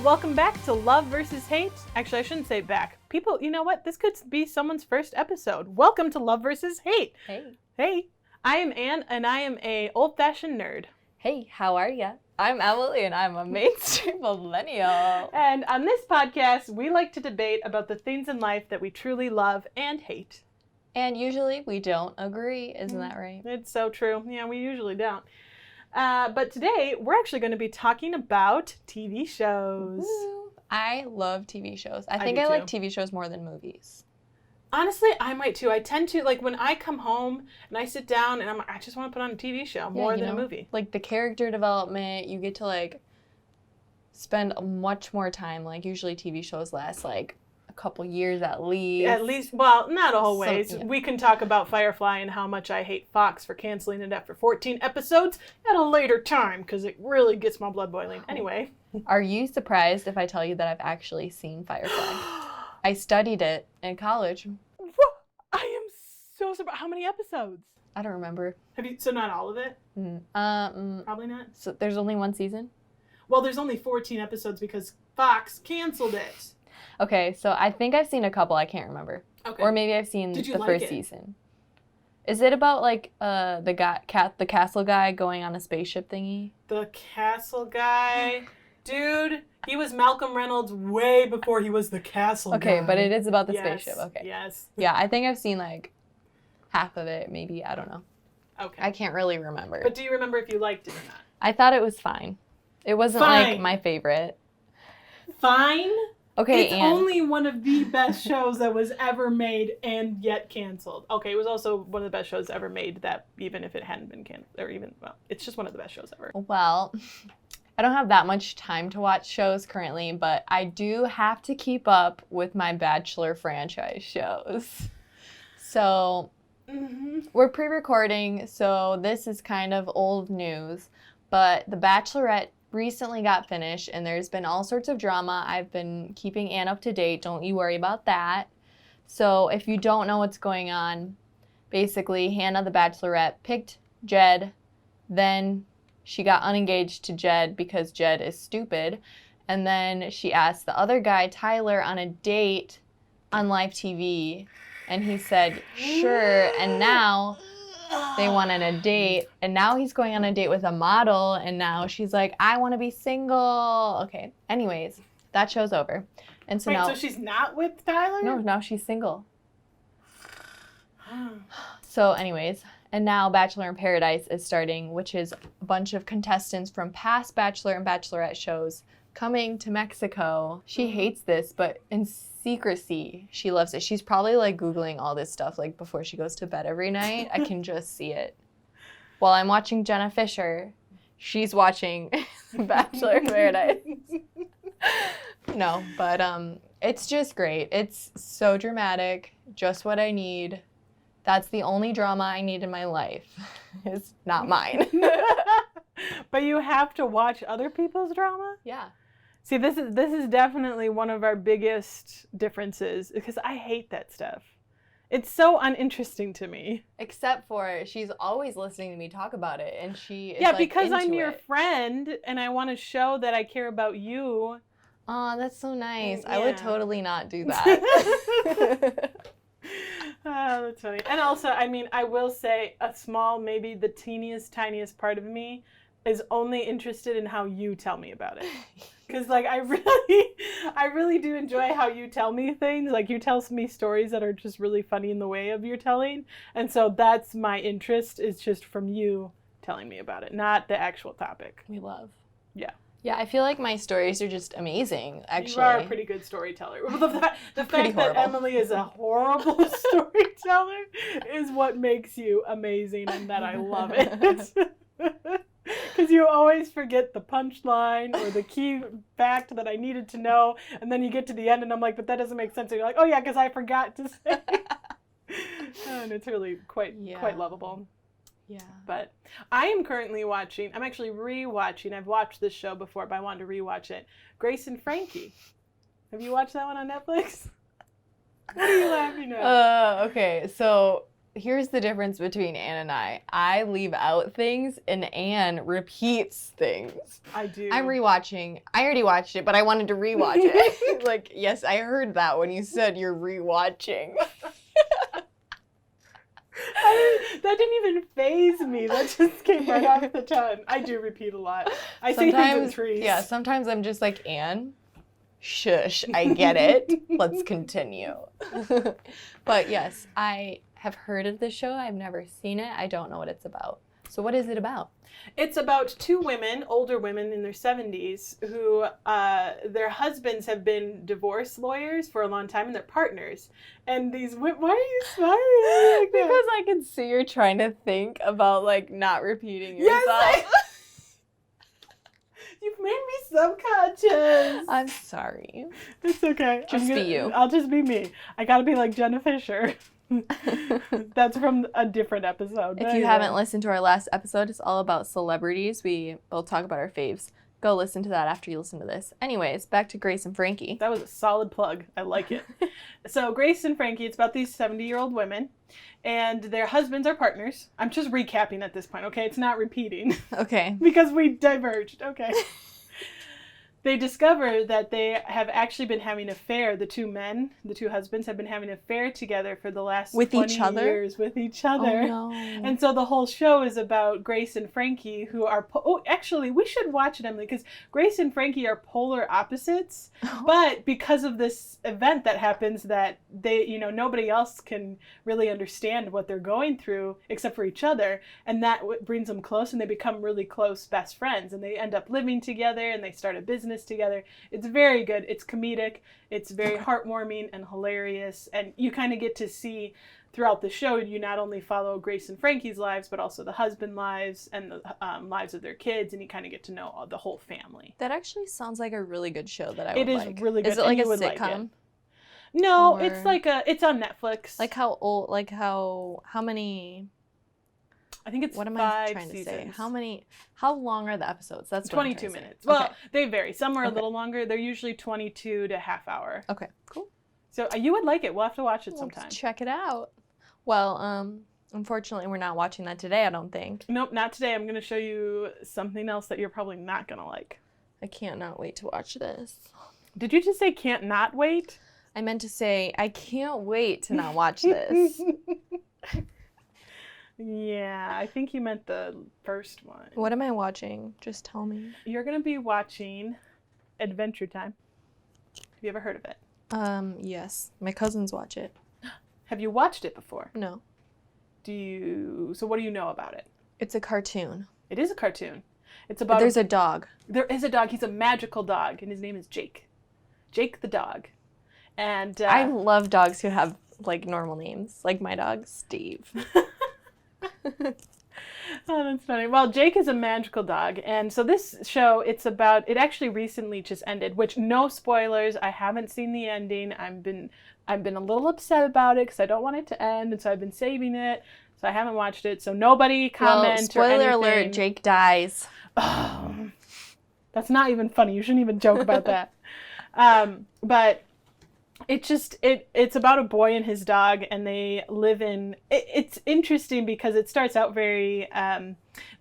Well, welcome back to Love versus Hate. Actually, I shouldn't say back. People, you know what? This could be someone's first episode. Welcome to Love versus Hate. Hey. Hey. I am Anne, and I am a old-fashioned nerd. Hey, how are ya? I'm Emily, and I'm a mainstream millennial. And on this podcast, we like to debate about the things in life that we truly love and hate. And usually we don't agree, isn't that right? It's so true. Yeah, we usually don't. But today, we're actually going to be talking about TV shows. Woo. I love TV shows. I think do I like too. TV shows more than movies. Honestly, I might too. I tend to, like, when I come home and I sit down and I just want to put on a TV show more than a movie. Like, the character development, you get to, like, spend much more time. Like, usually TV shows last, like, a couple years at least. At least, well, not always. Yeah. We can talk about Firefly and how much I hate Fox for canceling it after 14 episodes at a later time, because it really gets my blood boiling. Anyway. Are you surprised if I tell you that I've actually seen Firefly? I studied it in college. What? I am so surprised. How many episodes? I don't remember. So not all of it? Probably not. So there's only one season? Well, there's only 14 episodes because Fox canceled it. Okay, so I think I've seen a couple. I can't remember. Okay. Or maybe I've seen Did you the like first it? season. Is it about like the castle guy going on a spaceship thingy? The castle guy. Dude, he was Malcolm Reynolds way before he was the castle guy. Okay, but it is about the Yes, spaceship. Okay. Yes. Yeah, I think I've seen like half of it, maybe. I don't know. Okay. I can't really remember. But do you remember if you liked it or not? I thought it was fine. It wasn't like my favorite. Fine? Okay, It's and only one of the best shows that was ever made and yet canceled. Okay, it was also one of the best shows ever made that even if it hadn't been canceled, or even, well, it's just one of the best shows ever. well, I don't have that much time to watch shows currently, but I do have to keep up with my Bachelor franchise shows. So we're pre-recording, so this is kind of old news, but The Bachelorette recently got finished, and there's been all sorts of drama. I've been keeping Anne up to date. Don't you worry about that. So if you don't know what's going on, basically Hannah, the Bachelorette, picked Jed. Then she got unengaged to Jed because Jed is stupid. And then she asked the other guy, Tyler, on a date on live TV. And he said, sure. And now they went on a date, and now he's going on a date with a model, and now she's like, I want to be single. Okay, anyways, that show's over. And so Wait, now... so she's not with Tyler? No, now she's single. So anyways, and now Bachelor in Paradise is starting, which is a bunch of contestants from past Bachelor and Bachelorette shows coming to Mexico. She hates this, but in secrecy, she loves it. She's probably like Googling all this stuff like before she goes to bed every night. I can just see it. While I'm watching Jenna Fisher, she's watching Bachelor in Paradise. No, but it's just great. It's so dramatic, just what I need. That's the only drama I need in my life. It's not mine. But you have to watch other people's drama? Yeah. See, this is definitely one of our biggest differences, because I hate that stuff. It's so uninteresting to me. Except for she's always listening to me talk about it, and she is Yeah, like, because I'm into your it. friend, and I want to show that I care about you. Oh, that's so nice. I Yeah. would totally not do that. Oh, that's funny. And also, I mean, I will say a small, maybe the teeniest, tiniest part of me is only interested in how you tell me about it. Because, like, I really do enjoy how you tell me things. Like, you tell me stories that are just really funny in the way of your telling. And so that's my interest, is just from you telling me about it, not the actual topic. We love. Yeah. Yeah, I feel like my stories are just amazing, actually. You are a pretty good storyteller. The fact that horrible. Emily is a horrible storyteller is what makes you amazing, and that I love it. Because you always forget the punchline or the key fact that I needed to know, and then you get to the end and I'm like, but that doesn't make sense. And you're like, oh yeah, because I forgot to say. And it's really quite lovable. Yeah. But I am currently watching, I'm actually re-watching, I've watched this show before, but I wanted to re-watch it, Grace and Frankie. Have you watched that one on Netflix? What are you laughing at? Okay, so here's the difference between Anne and I. I leave out things, and Anne repeats things. I do. I'm rewatching. I already watched it, but I wanted to rewatch it. Like, yes, I heard that when you said you're rewatching. That didn't even faze me. That just came right off the tongue. I do repeat a lot. I say things in threes. Yeah, sometimes I'm just like, Anne, shush, I get it. Let's continue. But yes, I have heard of the show. I've never seen it. I don't know what it's about. So what is it about? It's about two women, older women in their 70s, who their husbands have been divorce lawyers for a long time, and they're partners. And these women, why are you smiling like that? Because I can see you're trying to think about, like, not repeating yourself. Yes, you've made me subconscious. I'm sorry. It's okay. Just be you. I'll just be me. I gotta be like Jenna Fisher. That's from a different episode. If you haven't listened to our last episode, it's all about celebrities. We both talk about our faves. Go listen to that after you listen to this. Anyways, back to Grace and Frankie. That was a solid plug. I like it. So Grace and Frankie, it's about these 70-year-old women, and their husbands are partners. I'm just recapping at this point, okay? It's not repeating. Okay. Because we diverged. Okay. They discover that they have actually been having an affair. The two husbands have been having an affair together for the last 20 years with each other. Oh, no. And so the whole show is about Grace and Frankie, who are... actually, we should watch it, Emily, because Grace and Frankie are polar opposites. Oh. But because of this event that happens that they, nobody else can really understand what they're going through except for each other. And that brings them close, and they become really close best friends. And they end up living together, and they start a business together. It's very good. It's comedic. It's very heartwarming and hilarious. And you kind of get to see throughout the show, you not only follow Grace and Frankie's lives, but also the husband lives and the lives of their kids. And you kind of get to know the whole family. That actually sounds like a really good show that I would like. It is really good. Is it like a sitcom? No, it's like it's on Netflix. Like how old, how many... I think it's what am 5 I trying seasons. to say? How long are the episodes? That's 22 minutes. Well, they vary. Some are a little longer. They're usually 22 to half hour. Okay, cool. So you would like it. We'll have to watch it sometime. Let's check it out. Well, unfortunately, we're not watching that today, I don't think. Nope, not today. I'm going to show you something else that you're probably not going to like. I can't not wait to watch this. Did you just say can't not wait? I meant to say I can't wait to not watch this. Yeah, I think you meant the first one. What am I watching? Just tell me. You're going to be watching Adventure Time. Have you ever heard of it? Yes. My cousins watch it. Have you watched it before? No. So what do you know about it? It's a cartoon. It is a cartoon. It's about... But there's a dog. There is a dog. He's a magical dog, and his name is Jake. Jake the dog. And I love dogs who have, like, normal names. Like my dog, Steve. Oh, that's funny. Well, Jake is a magical dog, and so this show, it actually recently just ended, which no spoilers. I haven't seen the ending. I've been a little upset about it because I don't want it to end, and so I've been saving it. So I haven't watched it. So nobody comment spoiler or anything. alert, Jake dies. Oh, that's not even funny. You shouldn't even joke about that. But it's about a boy and his dog, and they live in... It's interesting because it starts out very...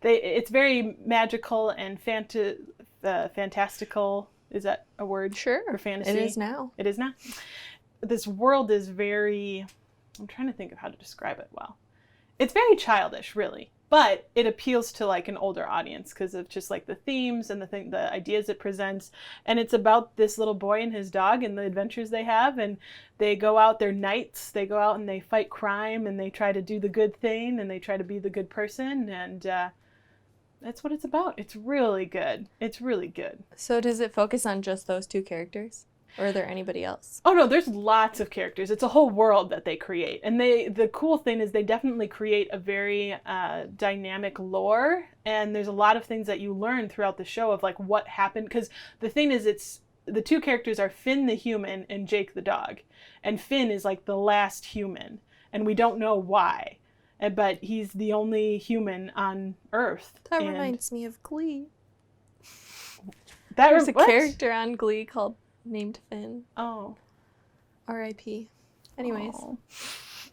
it's very magical and fantastical. Is that a word? Sure. For fantasy? It is now. It is now. This world is very... I'm trying to think of how to describe it well. It's very childish, really. But it appeals to like an older audience because of just like the themes and the ideas it presents. And it's about this little boy and his dog and the adventures they have. And they go out, they're knights. They go out and they fight crime and they try to do the good thing and they try to be the good person. And that's what it's about. It's really good. It's really good. So does it focus on just those two characters? Or are there anybody else? Oh, no, there's lots of characters. It's a whole world that they create. And the cool thing is they definitely create a very dynamic lore. And there's a lot of things that you learn throughout the show of like what happened. Because the thing is, the two characters are Finn the human and Jake the dog. And Finn is like the last human. And we don't know why. But he's the only human on Earth. That reminds me of Glee. There's a character on Glee named Finn. Oh. R.I.P. Anyways. Oh.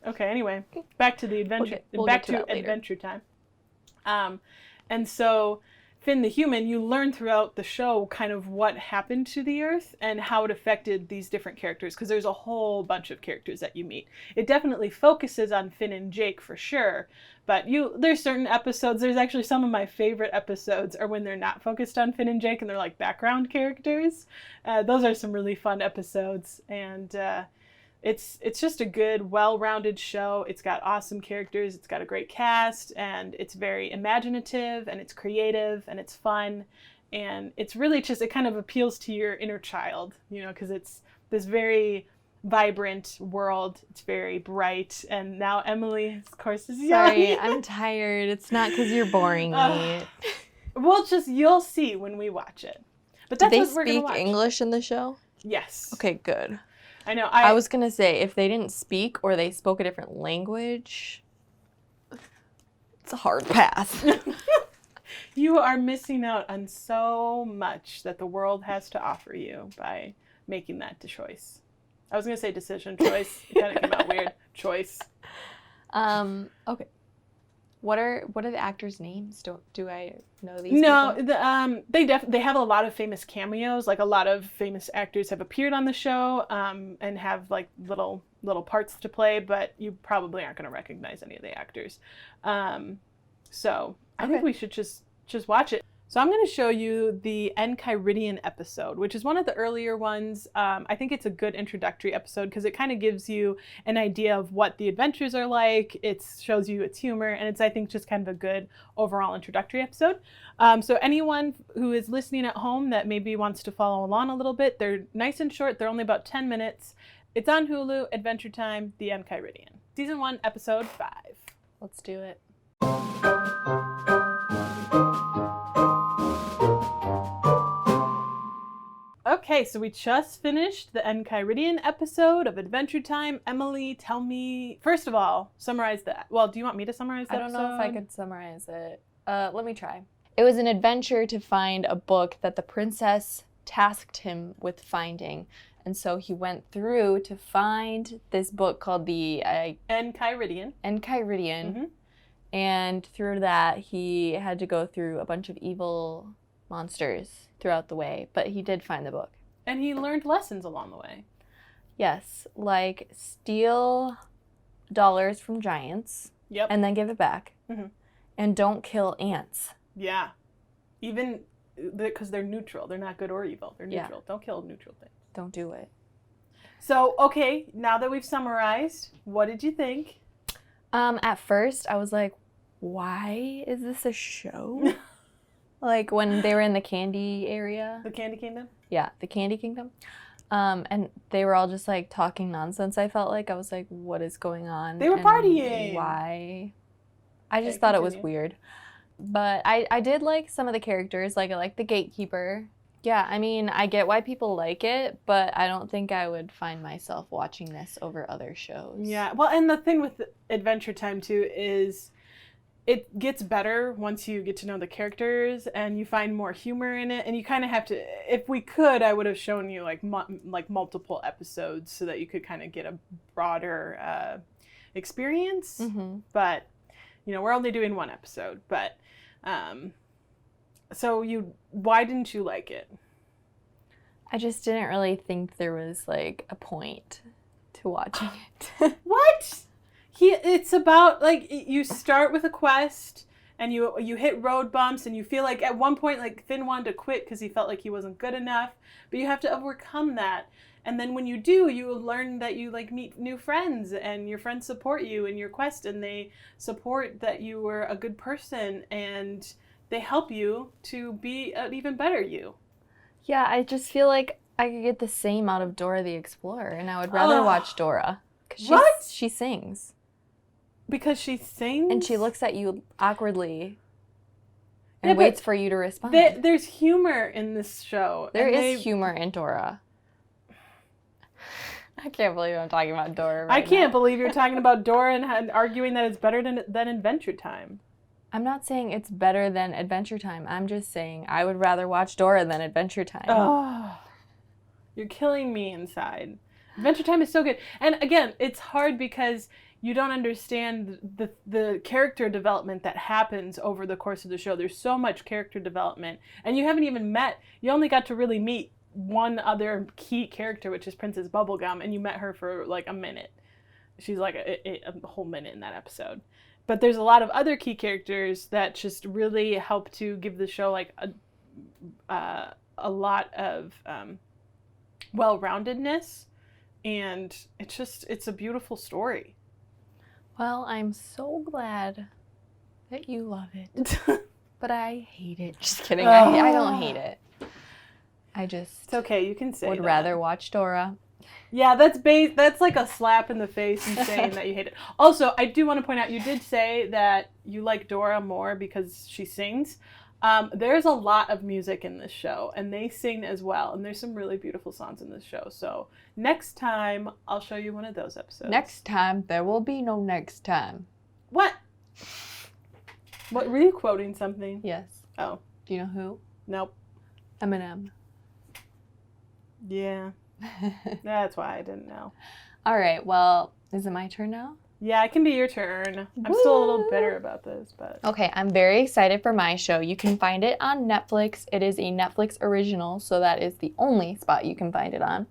Okay, anyway, back to the adventure. We'll back get to that later. Adventure Time. And so Finn the human, you learn throughout the show kind of what happened to the Earth and how it affected these different characters, because there's a whole bunch of characters that you meet. It definitely focuses on Finn and Jake for sure, but there's certain episodes, there's actually some of my favorite episodes are when they're not focused on Finn and Jake and they're like background characters. Those are some really fun episodes, and it's just a good, well-rounded show. It's got awesome characters, it's got a great cast, and it's very imaginative, and it's creative, and it's fun, and it's really just, it kind of appeals to your inner child, you know, because it's this very vibrant world. It's very bright, and now Emily, of course, is Sorry, young. I'm tired. It's not because you're boring me. You'll see when we watch it. But that's Do they what we're gonna watch. speak English in the show? Yes. Okay, good. I know. I was going to say, if they didn't speak or they spoke a different language, it's a hard pass. You are missing out on so much that the world has to offer you by making that choice. I was going to say decision choice. It kind of came out weird. Choice. Okay. What are the actors' names? Do I know these No, people? they have a lot of famous cameos. Like a lot of famous actors have appeared on the show, and have like little parts to play, but you probably aren't going to recognize any of the actors. So I think we should just watch it. So I'm going to show you the Enchiridion episode, which is one of the earlier ones. I think it's a good introductory episode because it kind of gives you an idea of what the adventures are like. It shows you its humor, and it's, I think, just kind of a good overall introductory episode. So anyone who is listening at home that maybe wants to follow along a little bit, they're nice and short. They're only about 10 minutes. It's on Hulu, Adventure Time, The Enchiridion. Season 1, Episode 5. Let's do it. Okay, so we just finished the Enchiridion episode of Adventure Time. Emily, tell me, first of all, summarize that. Well, do you want me to summarize that I don't know if I episode? could summarize it. Let me try. It was an adventure to find a book that the princess tasked him with finding. And so he went through to find this book called the Enchiridion. Enchiridion. Mm-hmm. And through that, he had to go through a bunch of evil monsters throughout the way. But he did find the book. And he learned lessons along the way. Yes, like steal dollars from giants. Yep. And then give it back. Mhm. And don't kill ants. Yeah. Even because they're neutral. They're not good or evil. They're neutral. Don't kill neutral things. Don't do it. So, okay, now that we've summarized, what did you think? At first, I was like, why is this a show? Like when they were in the candy area. The Candy Kingdom? Yeah, the Candy Kingdom. And they were all just like talking nonsense. I felt like I was like, what is going on? They were and partying. Why? I just Okay, thought it was continue. weird. But I did like some of the characters. Like I like the gatekeeper. Yeah, I mean, I get why people like it, but I don't think I would find myself watching this over other shows. Yeah. Well, and the thing with Adventure Time, too, is it gets better once you get to know the characters and you find more humor in it. And you kind of have to, if we could, I would have shown you like multiple episodes so that you could kind of get a broader experience. Mm-hmm. But, you know, we're only doing one episode. But, so why didn't you like it? I just didn't really think there was like a point to watching it. What? It's about, like, you start with a quest and you hit road bumps and you feel like at one point, like, Finn wanted to quit because he felt like he wasn't good enough, but you have to overcome that. And then when you do, you learn that you, like, meet new friends and your friends support you in your quest and they support that you were a good person and they help you to be an even better you. Yeah, I just feel like I could get the same out of Dora the Explorer, and I would rather watch Dora. 'Cause What? She sings. Because she sings? And she looks at you awkwardly and Yeah, but waits for you to respond. There's humor in this show. There and is humor in Dora. I can't believe I'm talking about Dora I right can't now. believe you're talking about Dora and arguing that it's better than Adventure Time. I'm not saying it's better than Adventure Time. I'm just saying I would rather watch Dora than Adventure Time. Oh, you're killing me inside. Adventure Time is so good. And again, it's hard because you don't understand the character development that happens over the course of the show. There's so much character development, and you only got to really meet one other key character, which is Princess Bubblegum, and you met her for like a minute. She's like a whole minute in that episode. But there's a lot of other key characters that just really help to give the show like a lot of well-roundedness, and it's a beautiful story. Well, I'm so glad that you love it, but I hate it. Just kidding. I don't hate it. It's okay. You can say would that. rather watch Dora. Yeah, that's like a slap in the face and saying that you hate it. Also, I do want to point out, you did say that you like Dora more because she sings. There's a lot of music in this show, and they sing as well, and there's some really beautiful songs in this show. So next time, I'll show you one of those episodes. Next time, there will be no next time. What? What, were you quoting something? Yes. Oh. Do you know who? Nope. Eminem. Yeah. That's why I didn't know. All right, well, is it my turn now? Yeah, it can be your turn. I'm still a little bitter about this, but... Okay, I'm very excited for my show. You can find it on Netflix. It is a Netflix original, so that is the only spot you can find it on.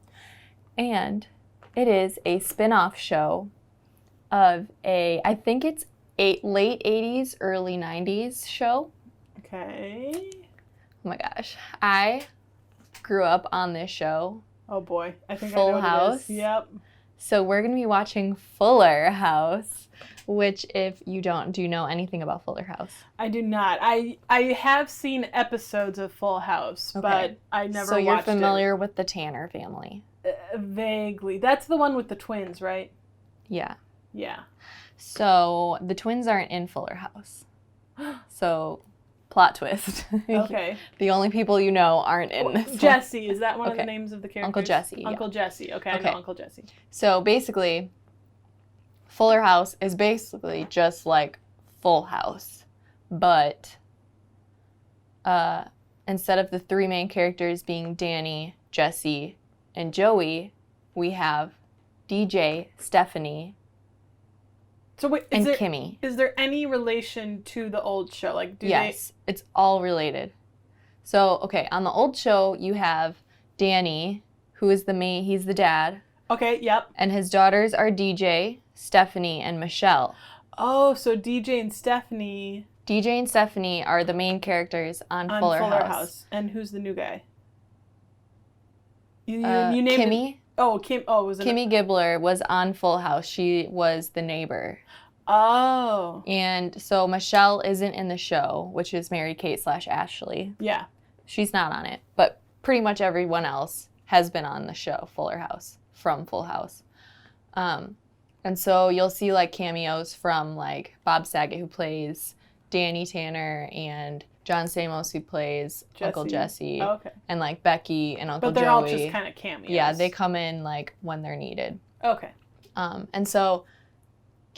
And it is a spin-off show of I think it's a late 80s, early 90s show. Okay. Oh my gosh. I grew up on this show. Oh boy. I think Full I know House. what it is. Yep. So we're going to be watching Fuller House, which if you do you know anything about Fuller House? I do not. I have seen episodes of Full House, but I never watched it. So you're familiar with the Tanner family? Vaguely. That's the one with the twins, right? Yeah. Yeah. So the twins aren't in Fuller House. So plot twist. Okay. The only people you know aren't in this Jesse, is that one of the names of the characters? Uncle Jesse. Uncle Jesse. Okay, I know Uncle Jesse. So basically, Fuller House is basically just like Full House, but instead of the three main characters being Danny, Jesse, and Joey, we have DJ, Stephanie, So wait, and Kimmy. Is there any relation to the old show? Like, Yes, it's all related. So, okay, on the old show, you have Danny, who is he's the dad. Okay, yep. And his daughters are DJ, Stephanie, and Michelle. Oh, so DJ and Stephanie are the main characters on Fuller House. And who's the new guy? You named Kimmy. it? Oh, Kim. Oh, was it Kimmy Gibbler was on Full House. She was the neighbor. Oh. And so Michelle isn't in the show, which is Mary-Kate / Ashley. Yeah. She's not on it, but pretty much everyone else has been on the show, Fuller House, from Full House. And so you'll see like cameos from like Bob Saget, who plays Danny Tanner, and John Stamos, who plays Uncle Jesse. Oh, okay. And like Becky and Uncle Joey. But they're all just kind of cameos. Yeah, they come in like when they're needed. Okay. And so,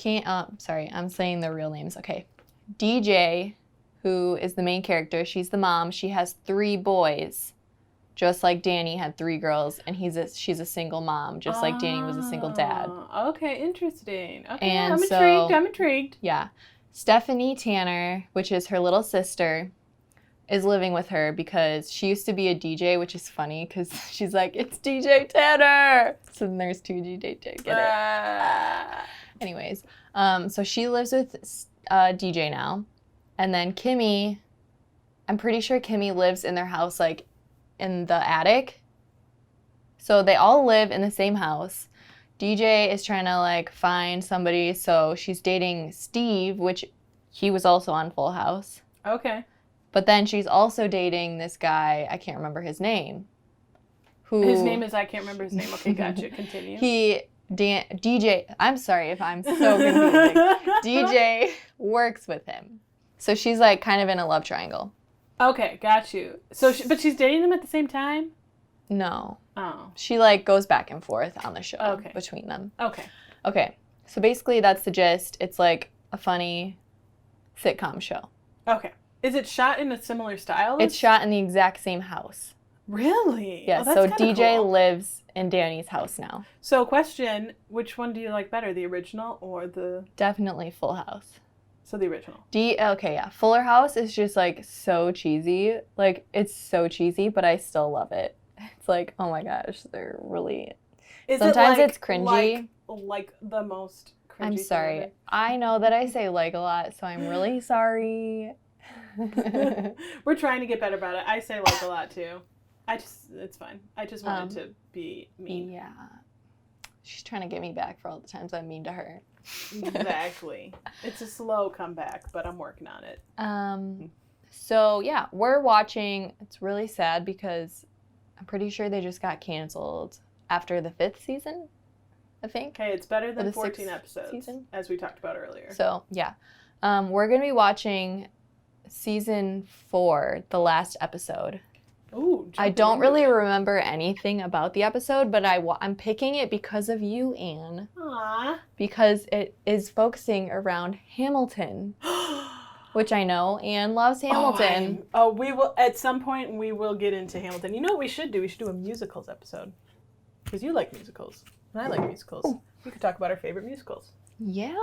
I'm saying their real names. Okay. DJ, who is the main character, she's the mom. She has 3 boys, just like Danny had 3 girls, and she's a single mom, just like Danny was a single dad. Okay, interesting. Okay, And I'm intrigued. Yeah. Stephanie Tanner, which is her little sister, is living with her because she used to be a DJ, which is funny because she's like, it's DJ Tanner. So then there's 2 DJ. Get it? Anyways, so she lives with DJ now. And then Kimmy, I'm pretty sure Kimmy lives in their house, like in the attic. So they all live in the same house. DJ is trying to like find somebody, so she's dating Steve, which he was also on Full House. Okay. But then she's also dating this guy, I can't remember his name. His name is, I can't remember his name. Okay, gotcha. Continue. DJ, I'm sorry if I'm so confusing. DJ works with him. So she's like kind of in a love triangle. Okay, got you. So, but she's dating them at the same time? No. Oh. She like goes back and forth on the show between them. Okay. Okay. So basically that's the gist. It's like a funny sitcom show. Okay. Is it shot in a similar style? It's shot in the exact same house. Really? Yeah, oh, so DJ cool. lives in Danny's house now. So question, which one do you like better, the original or the... Definitely Full House. So the original. Okay, yeah. Fuller House is just, like, so cheesy. Like, it's so cheesy, but I still love it. It's like, oh my gosh, they're really... Sometimes it's cringy. Like the most cringy I'm thing sorry. ever. I know that I say like a lot, so I'm really sorry. We're trying to get better about it. I say like a lot too. It's fine. I just wanted to be mean. Yeah. She's trying to get me back for all the times I'm mean to her. Exactly. It's a slow comeback, but I'm working on it. So yeah, we're watching. It's really sad because I'm pretty sure they just got canceled after the 5th season, I think. Okay, it's better than the 14 6th episodes, season? as we talked about earlier. So yeah, we're gonna be watching season 4, the last episode. Ooh, I don't really remember anything about the episode, but I'm picking it because of you, Anne. Aww. Because it is focusing around Hamilton, which I know Anne loves Hamilton. We will, at some point, we will get into Hamilton. You know what we should do? We should do a musicals episode. Because you like musicals, and I like musicals. Ooh. We could talk about our favorite musicals. Yeah.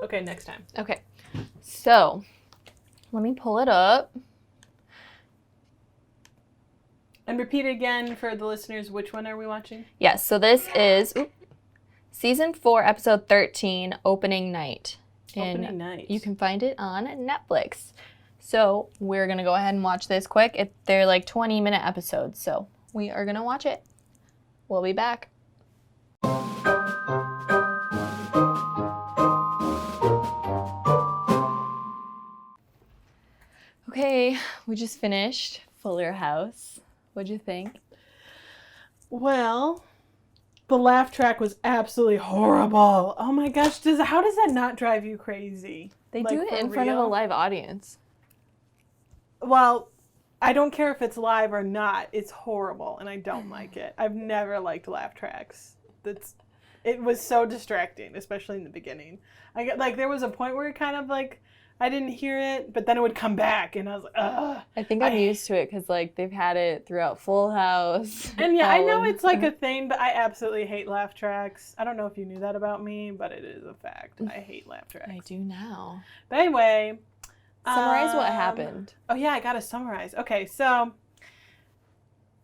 Okay, next time. Okay. So, let me pull it up. And repeat again for the listeners, which one are we watching? Yes, so this is season 4, episode 13, Opening Night. Opening Night. You can find it on Netflix. So we're going to go ahead and watch this quick. They're like 20-minute episodes, so we are going to watch it. We'll be back. Okay, we just finished Fuller House. What'd you think? Well, the laugh track was absolutely horrible. Oh my gosh, how does that not drive you crazy? They do it in front of a live audience. Well, I don't care if it's live or not. It's horrible, and I don't like it. I've never liked laugh tracks. It was so distracting, especially in the beginning. There was a point where it kind of like, I didn't hear it, but then it would come back, and I was like, ugh. I think I'm used to it because, like, they've had it throughout Full House. And yeah, I know it's like a thing, but I absolutely hate laugh tracks. I don't know if you knew that about me, but it is a fact. I hate laugh tracks. I do now. But anyway. Summarize what happened. Oh, yeah, I got to summarize. Okay, so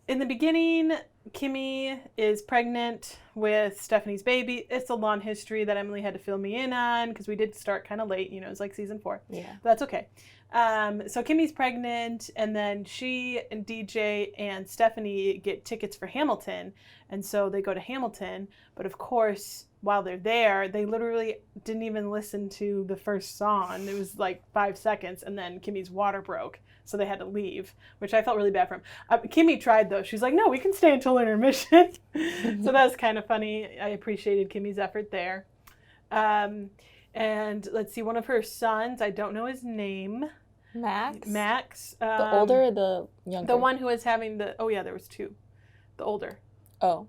in the beginning, Kimmy is pregnant with Stephanie's baby. It's a long history that Emily had to fill me in on because we did start kind of late. You know, it was like season 4. Yeah. But that's okay. So Kimmy's pregnant, and then she and DJ and Stephanie get tickets for Hamilton. And so they go to Hamilton. But of course, while they're there, they literally didn't even listen to the first song. It was like 5 seconds, and then Kimmy's water broke. So they had to leave, which I felt really bad for him. Kimmy tried, though. She's like, no, we can stay until intermission. So that was kind of funny. I appreciated Kimmy's effort there. And let's see, one of her sons, I don't know his name. Max. The older or the younger? The one who was having there was 2. The older. Oh.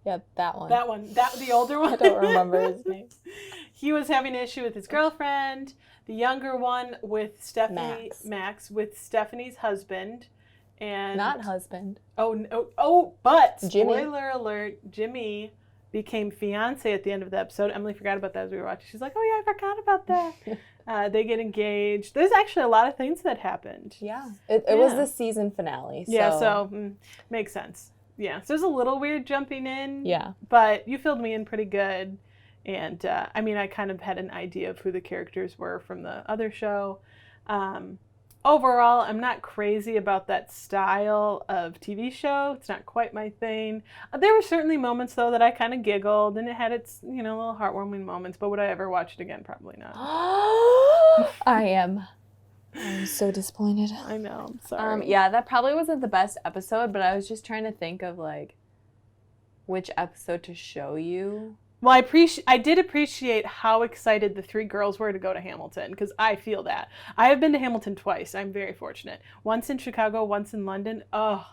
Yeah, that one. The older one. I don't remember his name. He was having an issue with his girlfriend. The younger one with Stephanie, Max with Stephanie's husband. And not husband. But Jimmy. Spoiler alert, Jimmy became fiance at the end of the episode. Emily forgot about that as we were watching. She's like, oh yeah, I forgot about that. They get engaged. There's actually a lot of things that happened. Yeah. It was the season finale. So. Yeah, so makes sense. Yeah, so there's a little weird jumping in. Yeah. But you filled me in pretty good. And, I kind of had an idea of who the characters were from the other show. Overall, I'm not crazy about that style of TV show. It's not quite my thing. There were certainly moments, though, that I kind of giggled, and it had its, little heartwarming moments. But would I ever watch it again? Probably not. I'm so disappointed. I know. I'm sorry. Yeah, that probably wasn't the best episode, but I was just trying to think of, like, which episode to show you. Well, I did appreciate how excited the 3 girls were to go to Hamilton, because I feel that. I have been to Hamilton twice. I'm very fortunate. Once in Chicago, once in London. Oh,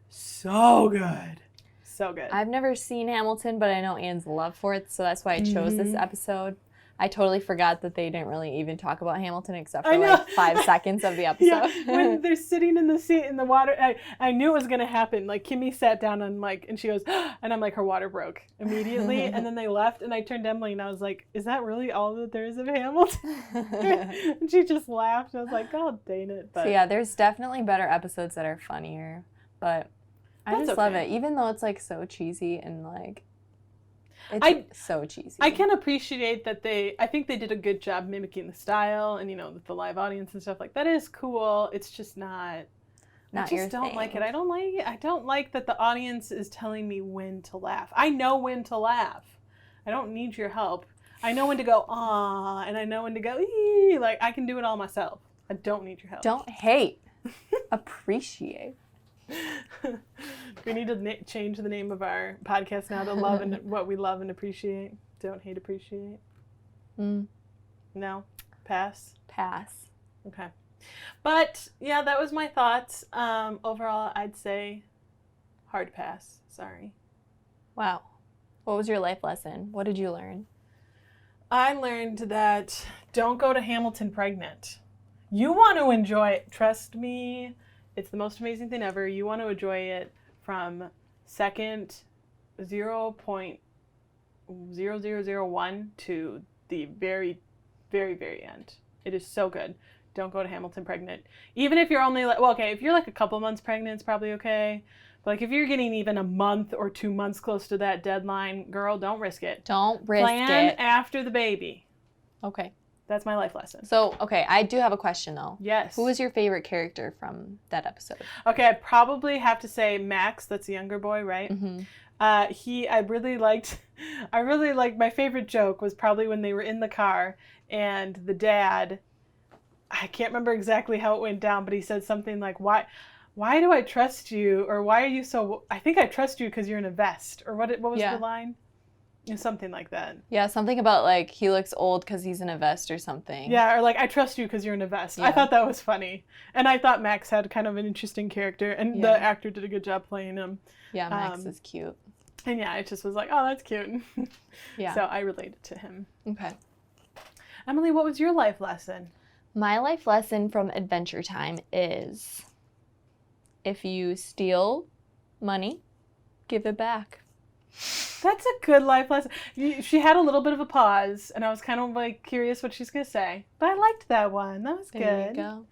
so good. So good. I've never seen Hamilton, but I know Anne's love for it, so that's why I chose this episode. I totally forgot that they didn't really even talk about Hamilton except for like 5 seconds of the episode. Yeah, when they're sitting in the seat in the water, I knew it was going to happen. Like, Kimmy sat down and and she goes, and I'm like, her water broke immediately. And then they left, and I turned to Emily, and I was like, is that really all that there is of Hamilton? And she just laughed. I was like, oh, dang it. But So yeah, there's definitely better episodes that are funnier, but I just love it. Even though it's like so cheesy and like, it's so cheesy. I can appreciate that I think they did a good job mimicking the style and, with the live audience and stuff. Like, that is cool. It's just not I just don't like it. I don't like it. I don't like that the audience is telling me when to laugh. I know when to laugh. I don't need your help. I know when to go, ah, and I know when to go, ee. Like, I can do it all myself. I don't need your help. Don't hate. Appreciate. We need to change the name of our podcast now to love and what we love and appreciate. Don't hate, appreciate. No? Pass? Pass. Okay. But, yeah, that was my thoughts. Overall, I'd say hard pass. Sorry. Wow. What was your life lesson? What did you learn? I learned that don't go to Hamilton pregnant. You want to enjoy it. Trust me. It's the most amazing thing ever. You want to enjoy it from second 0.0001 to the very, very, very end. It is so good. Don't go to Hamilton pregnant. Even if you're only if you're like a couple months pregnant, it's probably okay. But like if you're getting even a month or 2 months close to that deadline, girl, don't risk it. Don't risk it. Plan after the baby. Okay. That's my life lesson. So, okay, I do have a question, though. Yes. Who was your favorite character from that episode? Okay, I'd probably have to say Max. That's the younger boy, right? Mm-hmm. I really liked, my favorite joke was probably when they were in the car and the dad, I can't remember exactly how it went down, but he said something like, why do I trust you? Or why are you so, I think I trust you because you're in a vest. Or what was the line? Something like that. Yeah, something about like he looks old because he's in a vest or something. Yeah, or like I trust you because you're in a vest. Yeah. I thought that was funny, and I thought Max had kind of an interesting character, and the actor did a good job playing him. Yeah, Max is cute. And yeah, it just was like, oh, that's cute. Yeah. So I related to him. Okay. Emily, what was your life lesson? My life lesson from Adventure Time is, if you steal money, give it back. That's a good life lesson. She had a little bit of a pause, and I was kind of like curious what she's going to say. But I liked that one. That was good. There you go.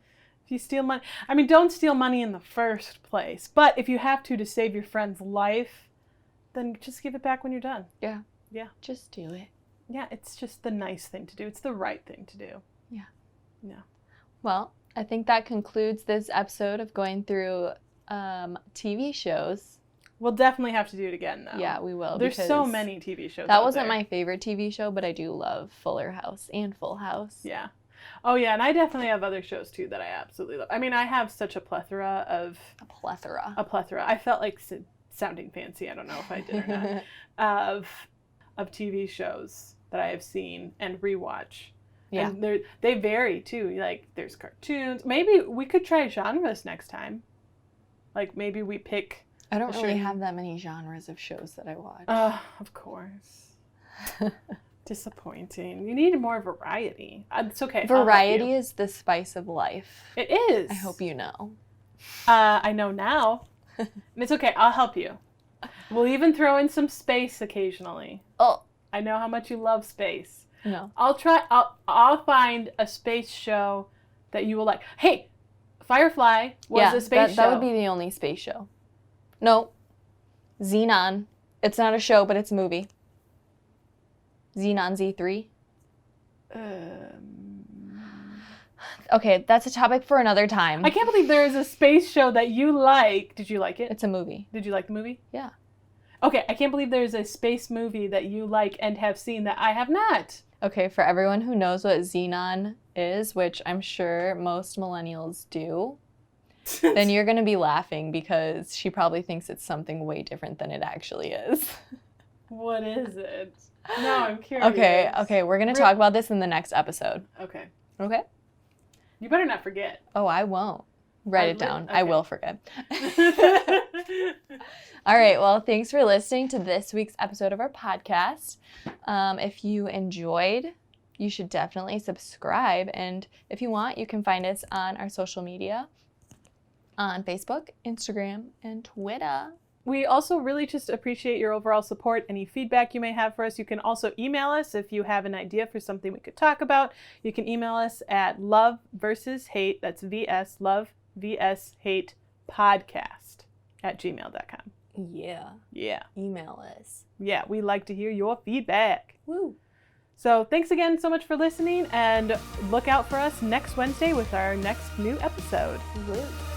If you steal money, I mean, don't steal money in the first place. But if you have to save your friend's life, then just give it back when you're done. Yeah. Yeah. Just do it. Yeah, it's just the nice thing to do. It's the right thing to do. Yeah. Yeah. Well, I think that concludes this episode of going through TV shows. We'll definitely have to do it again, though. Yeah, we will. There's so many TV shows. That wasn't my favorite TV show, but I do love Fuller House and Full House. Yeah. Oh, yeah, and I definitely have other shows, too, that I absolutely love. I mean, I have such a plethora of... A plethora. I felt like sounding fancy. I don't know if I did or not. Of TV shows that I have seen and rewatch. Yeah. And they vary, too. Like, there's cartoons. Maybe we could try genres next time. Like, maybe we pick... I don't really have that many genres of shows that I watch. Of course. Disappointing. You need more variety. It's okay. Variety is the spice of life. It is. I hope you know. I know now. And it's okay. I'll help you. We'll even throw in some space occasionally. Oh. I know how much you love space. No. I'll find a space show that you will like. Hey, Firefly was a space show. That would be the only space show. No. Xenon. It's not a show, but it's a movie. Xenon Z3. Okay, that's a topic for another time. I can't believe there is a space show that you like. Did you like it? It's a movie. Did you like the movie? Yeah. Okay, I can't believe there's a space movie that you like and have seen that I have not. Okay, for everyone who knows what Xenon is, which I'm sure most millennials do, then you're going to be laughing because she probably thinks it's something way different than it actually is. What is it? No, I'm curious. Okay, we're going to talk about this in the next episode. Okay. Okay? You better not forget. Oh, I won't. Write it down. Okay. I will forget. All right, well, thanks for listening to this week's episode of our podcast. If you enjoyed you should definitely subscribe. And if you want, you can find us on our social media on Facebook, Instagram, and Twitter. We also really just appreciate your overall support. Any feedback you may have for us, you can also email us if you have an idea for something we could talk about. You can email us at love versus hate, that's VS, love vs hate podcast @gmail.com. Yeah. Yeah. Email us. Yeah, we like to hear your feedback. Woo. So thanks again so much for listening, and look out for us next Wednesday with our next new episode. Woo.